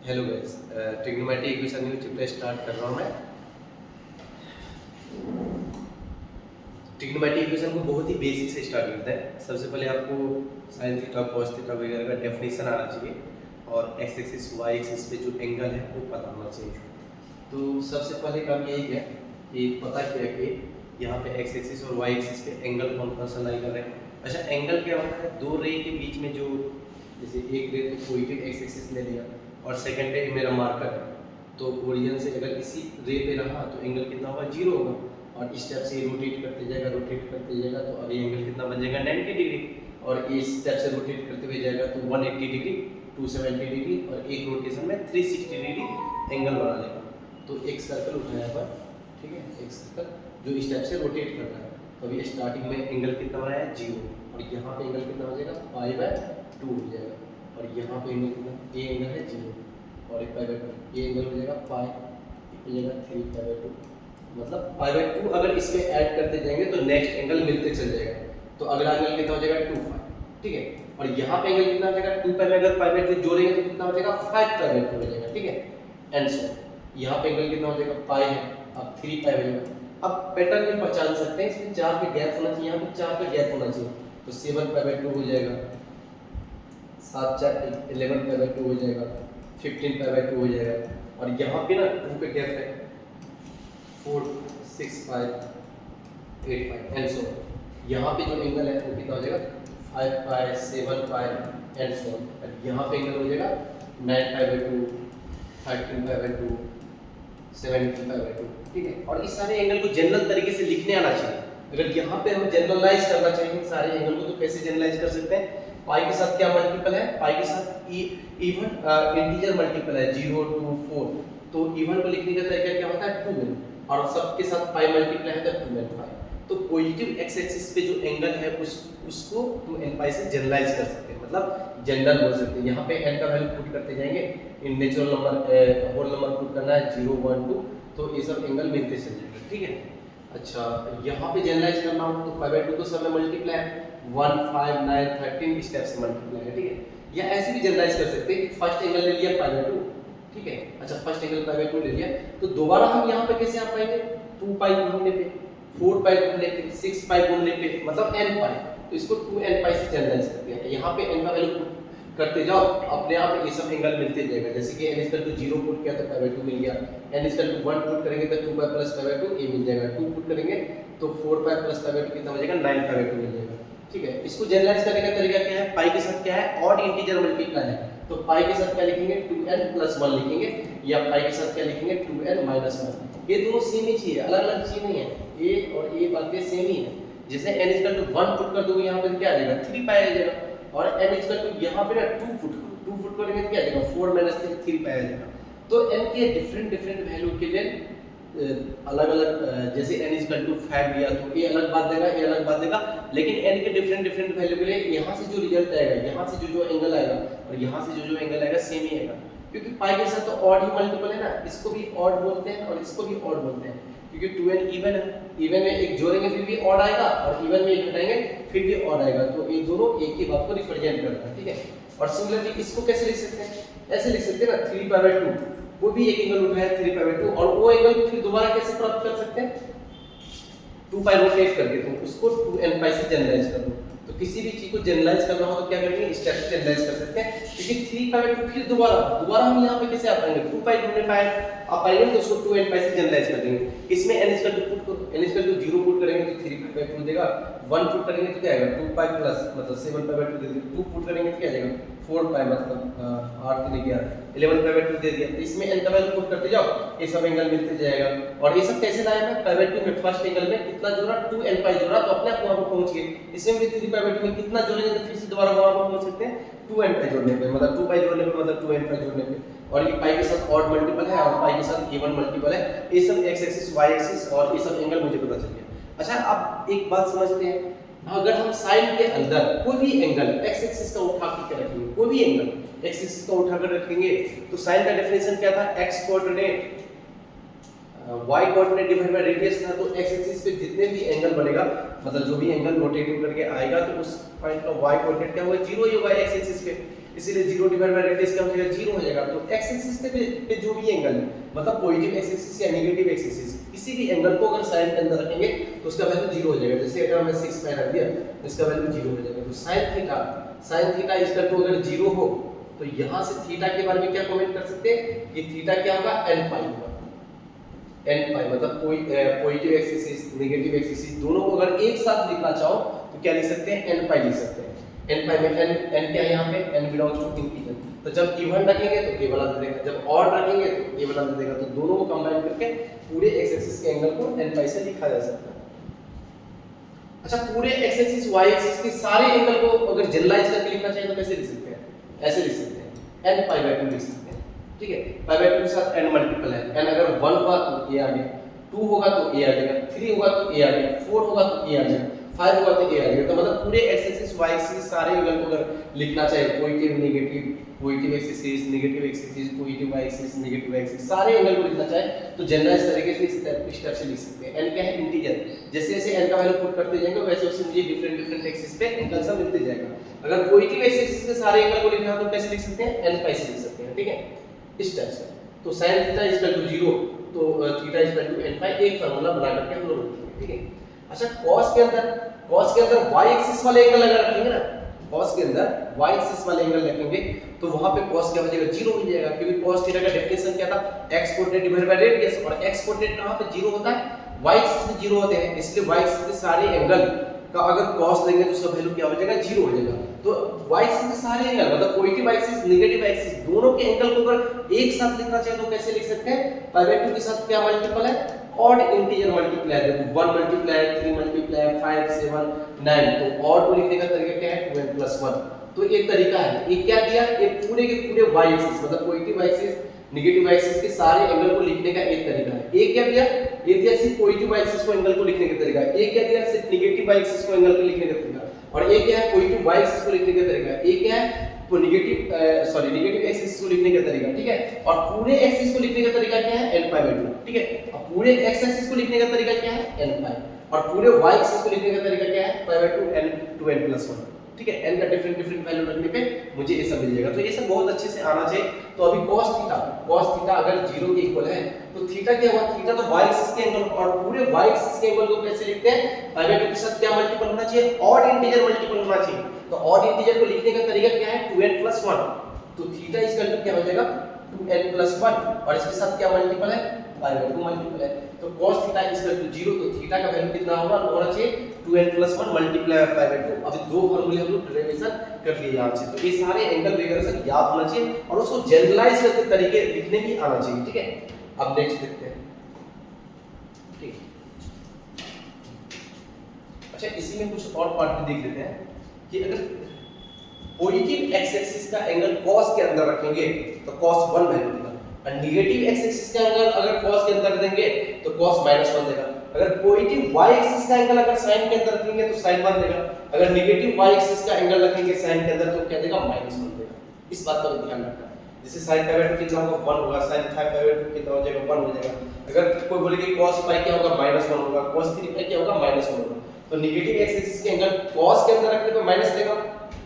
Hello guys, trigonometry equation new chapter start कर रहा हूँ मैं। ट्रिग्नोमेट्री इक्वेशन को बहुत ही बेसिक से स्टार्ट करते हैं। सबसे पहले आपको साइन थीटा कॉस थीटा वगैरह का डेफिनेशन आना चाहिए और एक्स एक्सिस वाई एक्सिस पे जो एंगल है वो पता होना चाहिए। तो सबसे पहले काम यही है कि पता किया कि यहाँ पे एक्स एक्सिस और वाई एक्सिस पे एंगल कौन कौन सा लाई कर रहे हैं। अच्छा, एंगल क्या होता है? दो रे के बीच में जो, जैसे एक रे तो पॉजिटिव एक्स एक्सिस ले लिया और सेकंड पे मेरा मार्कर है, तो ओरिजिन से अगर इसी रे पे रहा तो एंगल कितना होगा? 0 होगा। और इस स्टेप से रोटेट करते जाएगा तो अभी एंगल कितना बन जाएगा? 90 डिग्री। और इस स्टेप से रोटेट करते हुए जाएगा तो 180 डिग्री, 270 डिग्री और एक रोटेशन में 360 डिग्री एंगल बना लेगा। तो एक सर्कल उठाया पर, ठीक है, एक सर्कल जो इस स्टेप से रोटेट कर रहा है, तो अभी स्टार्टिंग में एंगल कितना बनाया? 0। और यहाँ पे एंगल कितना हो जाएगा? π/2 हो जाएगा। और यहाँ पे एंगल कितना? ये एंगल है 0 और एक π/2, ये एंगल हो जाएगा पाई, हो जाएगा 3π/2। मतलब π/2 अगर इसमें ऐड करते जाएंगे तो नेक्स्ट एंगल मिलते चल जाएगा। तो अगला एंगल कितना हो जाएगा? 2π, ठीक है। और यहाँ पे एंगल कितना हो जाएगा? 2π में अगर π/2 जोड़ेंगे तो कितना हो जाएगा? 5π/2 हो जाएगा, ठीक है। एंड सो यहाँ पे एंगल कितना हो जाएगा? पाई है, अब 3π हो जाएगा। अब पैटर्न में पहचान सकते हैं, इसमें 4 पे गैप होना चाहिए, यहाँ पे 4 पे गैप होना चाहिए, तो 7π/2 हो जाएगा, 7 4 11π/2 हो जाएगा, 15π/2 हो जाएगा। और यहाँ पे ना 2 पे गैप है, 4 6 5 8 5 एंड सो यहाँ पे जो एंगल है वो कितना हो जाएगा? 5π 7π एंड सो। यहाँ पे एंगल हो जाएगा 9π/2 13π/2 17π/2, ठीक है। और इस सारे एंगल को जनरल तरीके से लिखने आना चाहिए। अगर यहाँ पे हम जनरलाइज करना चाहिए सारे एंगल को तो कैसे जनरलाइज कर सकते हैं? पाई के साथ क्या मल्टीपल है? पाई के साथ इवन इंटीजर मल्टीपल है, 0 2 4। तो इवन को लिखने का तरीका क्या होता है? 2n। और सबके साथ पाई मल्टीप्लाई है तो 2n पाई। तो पॉजिटिव एक्स एक्सिस पे जो एंगल है उसको 2n पाई से जनरलाइज कर सकते हैं, मतलब जनरल बोल सकते हैं। यहाँ पे n का वैल्यू पुट करते जाएंगे, in natural number whole number put करना है 0 1 2, तो ये सब एंगल मिलते चल जाएंगे, ठीक है। अच्छा, यहाँ पे जनरलाइज करना हो तो π/2 तो सब में मल्टीप्लाई है, 1 5 9 13 स्टेप से मल्टीप्लाई है, ठीक है। या ऐसे भी जनरलाइज कर सकते हैं, फर्स्ट एंगल ले लिया π/2, ठीक है। अच्छा, फर्स्ट एंगल π/2 ले लिया तो दोबारा हम यहाँ पे कैसे आ पाएंगे? 2π ढूंढने पे, 4π ढूंढने पे, 6π ढूंढने पे, मतलब nπ, तो इसको 2nπ से जनरलाइज करते हैं। यहाँ पे n का वैल्यू पुट करते जाओ, अपने आप ये सब एंगल मिलते जाएगा। जैसे कि n 0 पुट किया तो π/2 मिल गया, n 1 पुट करेंगे तो 2π + π/2 ये मिल जाएगा, 2 पुट करेंगे तो 4π + π/2 कितना हो जाएगा? 9π/2 मिल जाएगा, ठीक है। इसको जनरलाइज करने का तरीका क्या है? पाई के साथ क्या है? ऑड इंटीजर मल्टीप्लाई है, तो पाई के साथ क्या लिखेंगे? 2n + 1 लिखेंगे, या पाई के साथ क्या लिखेंगे? 2n - 1। ये दोनों सेम ही चीज है, अलग-अलग चीज नहीं है, a और a बातें सेम ही है। जैसे n 1 पुट कर दोगे यहाँ पे क्या आ जाएगा? 3π आ जाएगा। और n यहाँ पे ना 2 पुट करेंगे तो क्या आ जाएगा? 4 - 3π आ जाएगा। तो n के डिफरेंट वैल्यू के लिए अलग-अलग, जैसे n 5 लिया तो ये अलग बात देगा, ये अलग बात देगा, लेकिन n के डिफरेंट वैल्यू के लिए यहाँ से जो रिजल्ट आएगा, यहाँ से जो एंगल आएगा और यहाँ से जो एंगल आएगा सेम ही आएगा, क्योंकि पाई के साथ तो ऑड ही मल्टीपल है ना, इसको भी ऑड बोलते हैं और इसको भी ऑड बोलते हैं, क्योंकि 2n इवन है, इवन में एक जोड़ेंगे फिर भी ऑड आएगा और इवन में एक घटाएंगे फिर भी ऑड आएगा, तो ये दोनों एक ही बात को रिप्रेजेंट करता है, ठीक है। और सिमिलरली इसको कैसे लिख सकते हैं? ऐसे लिख सकते हैं ना, 3π/2, वो भी एक एंगल उठाया 3π/2, और वो एंगल फिर दोबारा कैसे प्राप्त कर सकते हैं? 2π रोटेट करके, तो उसको 2nπ से जनरलाइज कर दो। तो किसी भी चीज को जनरलाइज करना हो तो क्या करेंगे? इस टाइप से जनरलाइज कर सकते हैं, क्योंकि 3π/2 फिर दोबारा हम यहाँ पे कैसे आ पाएंगे? 2π ढूंढने पाए आप पाएंगे तो उसको 2nπ से जनरलाइज कर देंगे। इसमें n पुट करो, n 0 पुट करेंगे तो 3π/2 देगा, 1 पुट करेंगे तो क्या आएगा? 2π प्लस मतलब 7π/2 दे देंगे, 2 पुट करेंगे तो क्या आ जाएगा? 4π मतलब 8 3 11 11π/2 दे दिया। तो इसमें n का वैल्यू पुट करते जाओ, ये सब एंगल मिलते जाएगा। और ये सब कैसे लाया मैं? π/2 में फर्स्ट एंगल में कितना जोड़ा? 2nπ जोड़ा, तो अपने आप वहां पर पहुंच गए। इसमें भी 3π/2 में कितना जोड़ेंगे तो फिर से दोबारा वहां पर पहुंच सकते हैं, 2nπ जोड़ने पे, मतलब 2π जोड़ने पे मतलब 2nπ जोड़ने पे। और ये पाई के साथ ऑड मल्टीपल है और पाई के साथ इवन मल्टीपल है, ये सब x एक्सिस y एक्सिस और ये सब एंगल मुझे पता चल गया। अच्छा, अब एक बात समझते हैं, अगर हम साइन के अंदर कोई भी एंगल x एक्सिस का उठा के रखेंगे, कोई भी एंगल x एक्सिस का उठा कर रखेंगे, तो साइन का डेफिनेशन क्या था? x coordinate y coordinate divide by radius था। तो x एक्सिस पे जितने भी एंगल बनेगा, मतलब जो भी एंगल रोटेट करके आएगा, तो उस पॉइंट का y कोऑर्डिनेट क्या होगा? 0 ही होगा x एक्सिस पे। इसीलिए 0 डिवाइड बाय रेडियस क्या हो जाएगा 0 हो जाएगा। तो एक्स एक्सिस पे जो भी एंगल है मतलब पॉजिटिव एक्स एक्सिस या नेगेटिव एक्स एक्सिस किसी भी एंगल को अगर साइन के अंदर रखेंगे तो उसका वैल्यू 0 हो जाएगा। जैसे अगर मैं 6 पे रख दिया तो इसका वैल्यू 0 हो जाएगा। तो sin थीटा इसका तो अगर 0 हो तो यहां से थीटा के बारे में क्या कमेंट कर सकते हैं कि थीटा क्या होगा n पाई होगा। n पाई मतलब कोई positive x axis negative x axis दोनों को अगर एक साथ लिखना चाहो तो क्या लिख सकते हैं n पाई लिख सकते हैं। n पाई में n क्या है यहाँ पे n बिलोंग्स टू इंटीजर। तो जब इवन रखेंगे तो a वाला दे देगा, जब ऑड रखेंगे तो a वाला दे देगा। तो दोनों को कंबाइन करके पूरे एक्स एक्सिस के एंगल को n पाई से लिखा जा सकता है। अच्छा पूरे एक्स एक्सिस y एक्सिस के सारे एंगल को अगर जनरलाइज करके लिखना चाहिए तो कैसे लिख सकते हैं? ऐसे लिख सकते हैं n पाई बाय 2 लिख सकते हैं। ठीक है, पाई बाय 2 के साथ n मल्टीपल है। n अगर 1 हुआ तो a आ गया, 2 होगा तो a आ जाएगा, 3 होगा तो a आ गया, 4 होगा तो a आ जाएगा, 5 होगा तो a आ जाएगा। तो मतलब पूरे एक्स एक्सिस y एक्सिस सारे एंगल को अगर लिखना चाहिए positive negative positive x axis negative x axis positive y axis negative y axis सारे एंगल को लिखना चाहे तो जनरलाइज तरीके से इस स्टेप से लिख सकते हैं। n क्या है इंटीजर, जैसे जैसे n का वैल्यू पुट करते जाएंगे वैसे वैसे मुझे डिफरेंट एक्सिस पे एंगल सब मिलते जाएगा। अगर पॉजिटिव एक्स एक्सिस के सारे एंगल को लिखना है तो कैसे लिख सकते हैं n पाई से लिख सकते हैं। ठीक है, इस टाइप से। तो sin थीटा इक्वल टू 0 तो थीटा इक्वल टू n पाई एक फार्मूला बना करके हम लोग लिखेंगे। ठीक है, अच्छा cos के अंदर y एक्सिस वाले एंगल अगर रखेंगे ना cos के अंदर y एक्सिस वाले एंगल रखेंगे तो वहां पे cos क्या हो जाएगा 0 हो जाएगा क्योंकि cos थीटा का डेफिनेशन क्या था x coordinate divide by radius और x कोऑर्डिनेट कहां पे 0 होता है y एक्सिस पे 0 होते हैं। इसलिए y एक्सिस के सारे एंगल का अगर cos लेंगे तो उसका वैल्यू क्या हो जाएगा 0 हो जाएगा। तो y एक्सिस के सारे एंगल मतलब पॉजिटिव एक्सिस नेगेटिव एक्सिस दोनों के एंगल को अगर एक साथ लिखना चाहे तो कैसे लिख सकते हैं? पाई बाय 2 के साथ क्या मल्टीपल है ऑड इंटीजर मल्टीप्लाई। देखो 1 मल्टीप्लाई 3 मल्टीप्लाई 5 7 9 तो ऑड को लिखने का तरीका क्या है 2n + 1। तो एक तरीका है ये क्या दिया ये पूरे के पूरे y एक्सिस मतलब पॉजिटिव एक्सिस नेगेटिव एक्सिस के सारे एंगल को लिखने का एक तरीका है। एक क्या दिया ये दिया सिर्फ पॉजिटिव एक्सिस को एंगल को लिखने का तरीका। एक क्या दिया सिर्फ नेगेटिव एक्सिस को एंगल को लिखने का तरीका। और एक क्या है पॉजिटिव y एक्सिस को लिखने का तरीका। एक क्या है तो नेगेटिव एक्सिस को लिखने का तरीका। ठीक है, और पूरे एक्सिस को लिखने का तरीका क्या है n पाई बाय 2। ठीक है, अब पूरे x एक्सिस को लिखने का तरीका क्या है n पाई और पूरे y एक्सिस को लिखने का तरीका क्या है पाई बाय 2n + 1। ठीक है, n का डिफरेंट वैल्यू रखने पे मुझे ये सब मिल जाएगा। तो ये सब बहुत अच्छे से आना चाहिए। तो अभी cos थीटा अगर 0 के इक्वल है तो थीटा क्या हुआ थीटा तो y एक्सिस के एंगल और पूरे y एक्सिस के एंगल को कैसे लिखते हैं पाई बाय 2 के साथ क्या मल्टीपल होना चाहिए ऑड इंटीजर मल्टीपल होना चाहिए। तो ऑड इंटीजर को लिखने का तरीका क्या है 2n + 1। तो थीटा इक्वल टू क्या हो जाएगा 2n + 1 और इसके साथ क्या मल्टीपल है पाई बाय 2 मल्टीपल है। तो cos थीटा इक्वल टू 0 तो थीटा का वैल्यू कितना होना चाहिए 2n + 1 मल्टीप्लाई पाई बाय 2। अभी दो फार्मूले हम लोग डेरिवेशन कर लिए यहां से। तो ये सारे एंगल वगैरह सब याद होना चाहिए और उसको जनरलाइज करके तरीके लिखने भी आना चाहिए। ठीक है, अब नेक्स्ट देखते हैं। ठीक, अच्छा इसी में कुछ और पार्ट देख लेते हैं कि अगर पॉजिटिव एक्स एक्सिस का एंगल cos के अंदर रखेंगे तो cos 1 वैल्यू देगा और नेगेटिव एक्स एक्सिस का एंगल अगर cos के अंदर देंगे तो cos -1 देगा। अगर पॉजिटिव y एक्सिस का एंगल अगर sin के अंदर रखेंगे तो sin 1 देगा। अगर नेगेटिव y एक्सिस का एंगल रखेंगे sin के अंदर तो क्या देगा -1 देगा। इस बात का भी ध्यान रखना है। जैसे sin पाई बाय 2 कितना होगा 1 होगा, sin 5 पाई बाय 2 कितना हो जाएगा 1 हो जाएगा। अगर कोई बोले कि cos पाई क्या होगा -1 होगा, cos 3 पाई क्या होगा -1 होगा। तो नेगेटिव एक्स एक्सिस के एंगल cos के अंदर रखने पे माइनस देगा,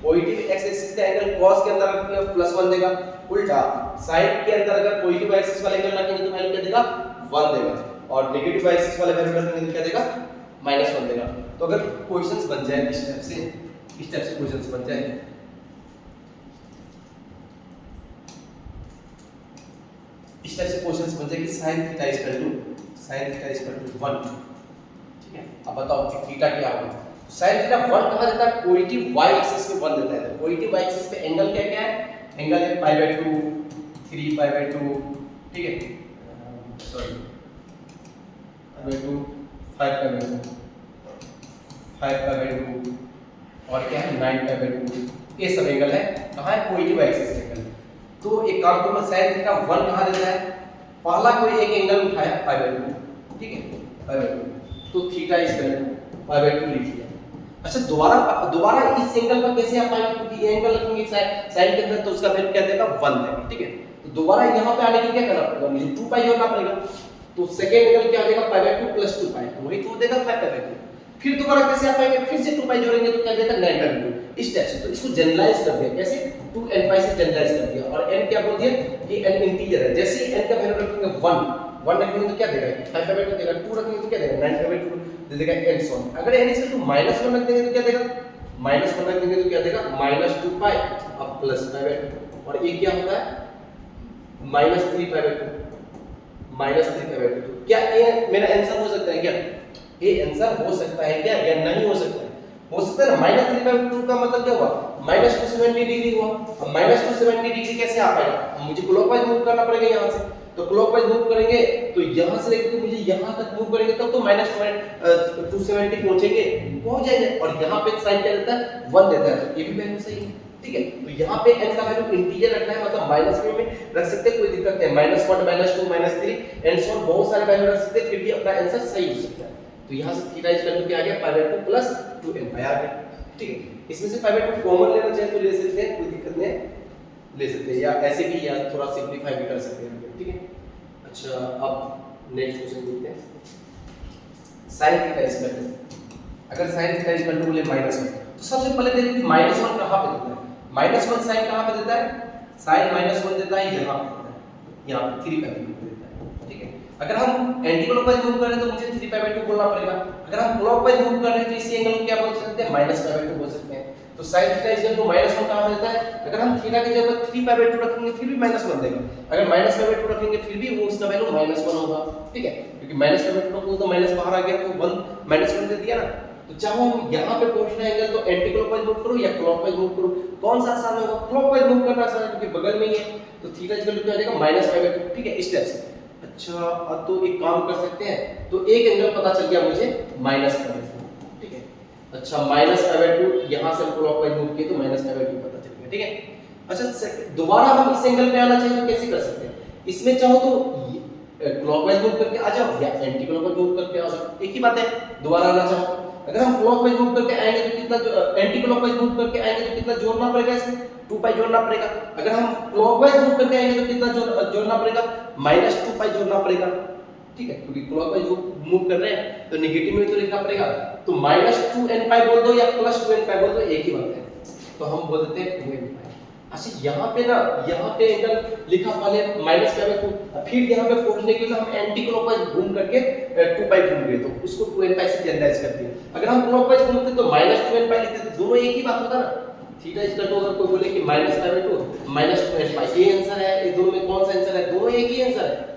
पॉजिटिव एक्स एक्सिस का एंगल cos के अंदर रखने पे +1 देगा। उल्टा sin के अंदर अगर पॉजिटिव एक्सिस वाला एंगल रखेंगे तो वैल्यू क्या देगा 1 देगा और नेगेटिव एक्सिस वाले वैल्यू रखेंगे तो क्या देगा -1 देगा। तो अगर क्वेश्चंस बन जाए इस टाइप से क्वेश्चंस बन जाए इस टाइप से क्वेश्चंस बन जाए कि sin थीटा इक्वल टू 1। ठीक है, अब बताओ कि थीटा क्या होगा। sin थीटा 1 कहां देता है पॉजिटिव y एक्सिस पे 1 देता है। तो पॉजिटिव y एक्सिस पे एंगल क्या क्या है एंगल है पाई बाय 2 3 पाई बाय 2। ठीक है, sorry pi by 2 5 pi by 2 5 pi by 2 और क्या है 9 पाई बाय 2। ये सब एंगल है कहां है पॉजिटिव एक्सिस के एंगल। तो एक काम करो sin थीटा 1 कहां देता है पहला कोई एक एंगल उठाया पाई बाय 2। ठीक है, पाई बाय 2 तो थीटा इक्वल पाई बाय 2 लिख लिया। अच्छा दोबारा इस एंगल पर कैसे आप पाएंगे क्योंकि ये एंगल रखेंगे sin के अंदर तो उसका वैल्यू क्या देगा 1 देगा। ठीक है, तो दोबारा यहां पे आने के लिए क्या करना पड़ेगा मुझे 2 पाई जोड़ना पड़ेगा। तो सेकंड एंगल क्या हो जाएगा पाई बाय 2 + 2 पाई तो वही तो देगा 5 पाई बाय 2। फिर दोबारा कैसे आ पाएंगे, फिर से 2 पाई जोड़ेंगे तो क्या देगा 9 बाई 2 इस टाइप से। तो इसको जनरलाइज कर दिया, कैसे 2n पाई से जनरलाइज कर दिया। और n क्या बोल दिया कि n इंटीजर है। जैसे ही n का वैल्यू रखेंगे 1 रखेंगे तो क्या देगा 5 बाई 2 देगा, 2 रखेंगे तो क्या देगा 9 बाई 2 दे देगा n सो। अगर n इक्वल टू -1 रख देंगे तो क्या देगा -1 रख देंगे तो क्या देगा -2 पाई अब प्लस 5 बाई 2। और ये क्या होता है -3 पाई बाई 2 -3 पाई बाई 2। क्या ये मेरा आंसर हो सकता है क्या, ये आंसर हो सकता है क्या या नहीं हो सकता है? हो सकता है ना। -3 बाई 2 का मतलब क्या हुआ -270 डिग्री हुआ। अब -270 डिग्री कैसे आ पाएगा, मुझे क्लॉकवाइज मूव करना पड़ेगा यहाँ से। तो क्लॉकवाइज मूव करेंगे तो यहाँ से लेकर मुझे यहाँ तक मूव करेंगे तब तो -270 पहुंचेंगे, पहुंच जाएंगे। और यहाँ पे साइन क्या देता है 1 देता है, तो ये भी वैल्यू सही है। ठीक है, तो यहाँ पे n का वैल्यू इंटीजर रखना है, मतलब माइनस में रख सकते हैं, कोई दिक्कत नहीं। -1 -2 -3 एंड सो बहुत सारे वैल्यू रख सकते हैं, फिर भी अपना आंसर सही हो सकता है। तो यहाँ से थीटा इक्वल टू क्या आ गया पाई बाई 2 प्लस 2n पाई आ गया। ठीक है, इसमें से पाई बाई 2 कॉमन लेना चाहे तो ले सकते हैं, कोई दिक्कत नहीं, ले सकते हैं, या ऐसे भी या थोड़ा सिंपलीफाई भी कर सकते हैं। ठीक है, अच्छा अब नेक्स्ट क्वेश्चन देखते हैं। sin थीटा इक्वल टू, अगर sin थीटा इक्वल टू बोले -1 तो सबसे पहले देखिए -1 कहां पे देता है। -1 sin कहां पे देता है, sin -1 देता है यहाँ पे देता है, यहाँ पे 3 पाई बाई 2 देता है। ठीक है, अगर हम एंटी क्लॉकवाइज मूव कर रहे हैं तो मुझे 3 पाई बाई 2 बोलना पड़ेगा। अगर हम क्लॉकवाइज मूव कर रहे हैं तो इसी एंगल को क्या बोल सकते हैं -पाई बाई 2 बोल सकते हैं। तो sin थीटा इक्वल टू -1 कहां देता है, अगर हम थीटा की जगह 3 पाई बाई 2 रखेंगे फिर भी -1 देगा, अगर -पाई बाई 2 रखेंगे फिर भी वो उसका वैल्यू -1 होगा। ठीक है, क्योंकि -पाई बाई 2 रखोगे तो माइनस बाहर आ गया तो 1 दे दिया ना। तो चाहो हम यहां पे पहुंचना एंगल तो एंटी क्लॉकवाइज मूव करो या क्लॉकवाइज मूव करो, कौन सा आसान होगा, क्लॉकवाइज मूव करना आसान है क्योंकि बगल में ही है। तो थीटा इक्वल टू क्या आ जाएगा -पाई बाई 2। ठीक है, इस टाइप से। अच्छा अब तो एक काम कर सकते हैं, तो एक एंगल पता चल गया मुझे -पाई बाई 2। ठीक है, अच्छा -पाई बाई 2 यहां से क्लॉकवाइज मूव किए तो -पाई बाई 2 पता चल गया। ठीक है, अच्छा दोबारा हम इस एंगल पे आना चाहिए तो कैसे कर सकते हैं, इसमें चाहो तो क्लॉकवाइज मूव करके आ जाओ या एंटी क्लॉकवाइज मूव करके आ जाओ, एक ही बात है। दोबारा आना चाहो, अगर हम क्लॉकवाइज मूव करके आएंगे तो कितना, एंटी क्लॉकवाइज मूव करके आएंगे तो कितना जोड़ना पड़ेगा, इसमें 2 पाई जोड़ना पड़ेगा। अगर हम क्लॉकवाइज मूव करके आएंगे तो कितना जोड़ना पड़ेगा -2 पाई जोड़ना पड़ेगा। ठीक है, क्योंकि क्लॉकवाइज मूव कर रहे हैं तो नेगेटिव में तो लिखना पड़ेगा, तो -2n पाई बोल दो या +2n पाई बोल दो, एक ही बात है। तो हम बोल देते हैं 2n पाई। अच्छा यहाँ पे ना, यहाँ पे एंगल लिखा पहले -पाई बाई 2, फिर यहाँ पे पहुंचने के लिए हम एंटी क्लॉकवाइज घूम करके 2 पाई घूम गए तो उसको 2n पाई से जनरलाइज कर दिया। अगर हम क्लॉकवाइज घूमते तो -2n पाई लिखते तो दोनों एक ही बात होता ना। थीटा इक्वल टू अगर कोई बोले कि -पाई बाई 2 -2n पाई, ये आंसर है, ये दोनों में कौन सा आंसर है, दोनों एक ही आंसर है।